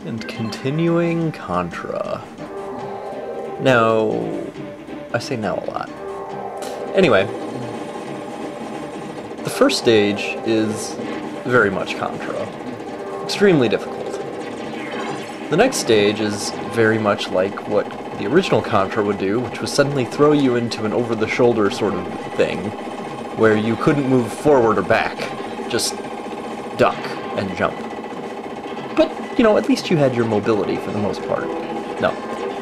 And continuing Contra. Now, I say now a lot. Anyway, the first stage is very much Contra. Extremely difficult. The next stage is very much like what the original Contra would do, which was suddenly throw you into an over-the-shoulder sort of thing, where you couldn't move forward or back, just duck and jump. But, you know, at least you had your mobility for the most part. No.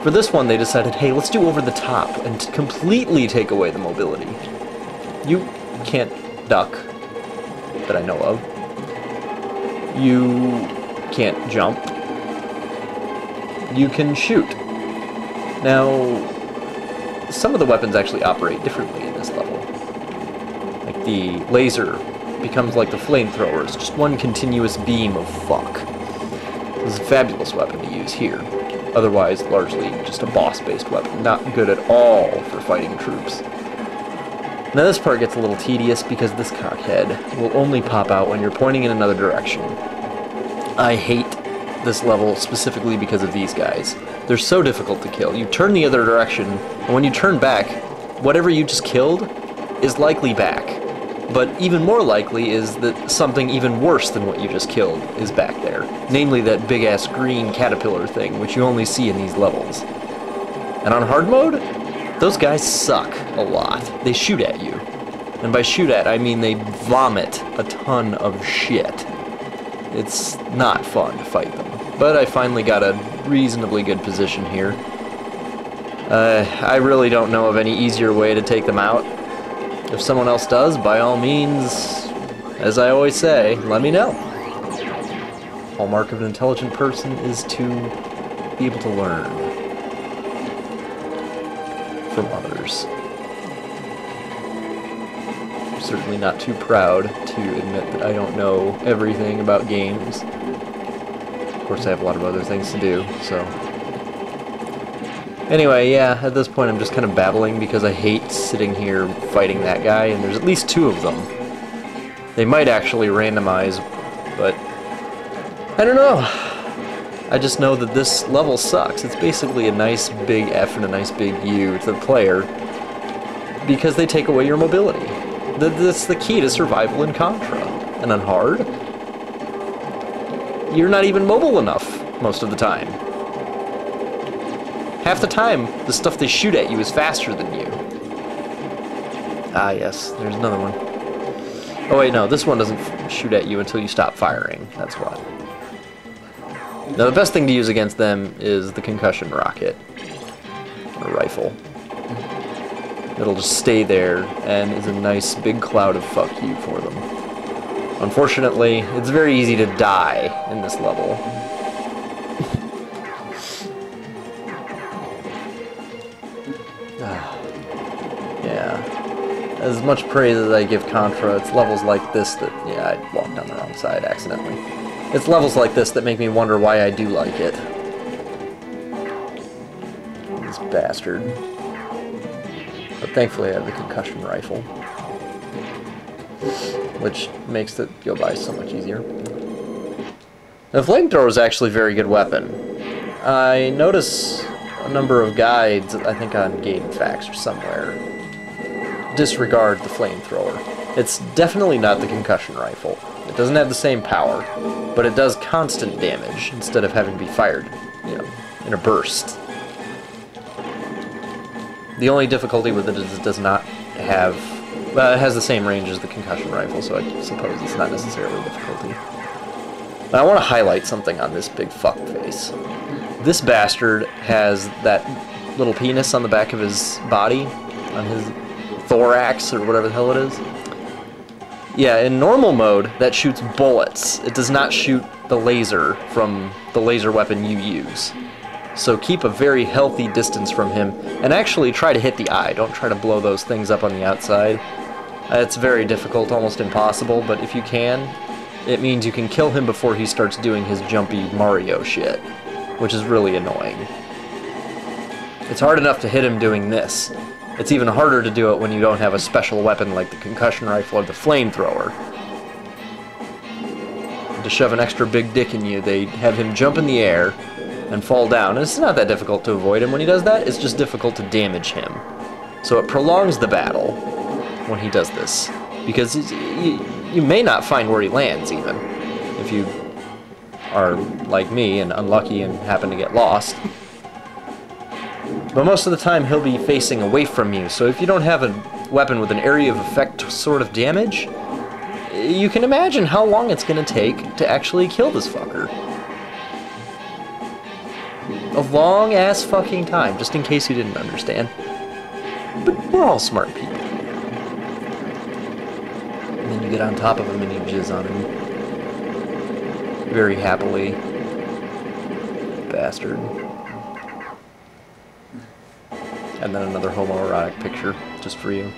For this one, they decided, hey, let's do over the top and completely take away the mobility. You can't duck, that I know of. You can't jump. You can shoot. Now, some of the weapons actually operate differently in this level. Like the laser becomes like the flamethrower. It's just one continuous beam of fuck. This is a fabulous weapon to use here. Otherwise, largely just a boss-based weapon. Not good at all for fighting troops. Now this part gets a little tedious because this cockhead will only pop out when you're pointing in another direction. I hate this level specifically because of these guys. They're so difficult to kill. You turn the other direction, and when you turn back, whatever you just killed is likely back. But even more likely is that something even worse than what you just killed is back there. Namely that big-ass green caterpillar thing, which you only see in these levels. And on hard mode, those guys suck a lot. They shoot at you. And by shoot at, I mean they vomit a ton of shit. It's not fun to fight them. But I finally got a reasonably good position here. I really don't know of any easier way to take them out. If someone else does, by all means, as I always say, let me know. Hallmark of an intelligent person is to be able to learn from others. I'm certainly not too proud to admit that I don't know everything about games. Of course, I have a lot of other things to do, so... Anyway, yeah, at this point I'm just kind of babbling because I hate sitting here fighting that guy, and there's at least two of them. They might actually randomize, but... I don't know. I just know that this level sucks. It's basically a nice big F and a nice big U to the player, because they take away your mobility. That's the key to survival in Contra. And on hard, you're not even mobile enough most of the time. Half the time, the stuff they shoot at you is faster than you. Ah, yes, there's another one. Oh wait, no, this one doesn't shoot at you until you stop firing. That's what. Now, the best thing to use against them is the concussion rocket, or rifle. It'll just stay there and is a nice big cloud of fuck you for them. Unfortunately, it's very easy to die in this level. Yeah. As much praise as I give Contra, it's levels like this that... Yeah, I walked down the wrong side accidentally. It's levels like this that make me wonder why I do like it. This bastard. But thankfully I have the concussion rifle, which makes it go by so much easier. The flamethrower is actually a very good weapon. I notice a number of guides, I think on GameFAQs or somewhere, disregard the flamethrower. It's definitely not the concussion rifle. It doesn't have the same power, but it does constant damage instead of having to be fired, you know, in a burst. The only difficulty with it is it does not have... Well, it has the same range as the concussion rifle, so I suppose it's not necessarily a difficulty. But I want to highlight something on this big fuckface. This bastard has that little penis on the back of his body, on his thorax, or whatever the hell it is. Yeah, in normal mode, that shoots bullets. It does not shoot the laser from the laser weapon you use. So keep a very healthy distance from him, and actually try to hit the eye. Don't try to blow those things up on the outside. It's very difficult, almost impossible, but if you can, it means you can kill him before he starts doing his jumpy Mario shit, which is really annoying. It's hard enough to hit him doing this. It's even harder to do it when you don't have a special weapon like the concussion rifle or the flamethrower. to shove an extra big dick in you, they have him jump in the air and fall down. And it's not that difficult to avoid him when he does that, it's just difficult to damage him. So it prolongs the battle when he does this. Because you may not find where he lands, even. If you are like me and unlucky and happen to get lost. But most of the time he'll be facing away from you, so if you don't have a weapon with an area of effect sort of damage, you can imagine how long it's going to take to actually kill this fucker. A long ass fucking time, just in case you didn't understand. But we're all smart people. And then you get on top of him and you jizz on him. Very happily. Bastard. And then another homoerotic picture, just for you.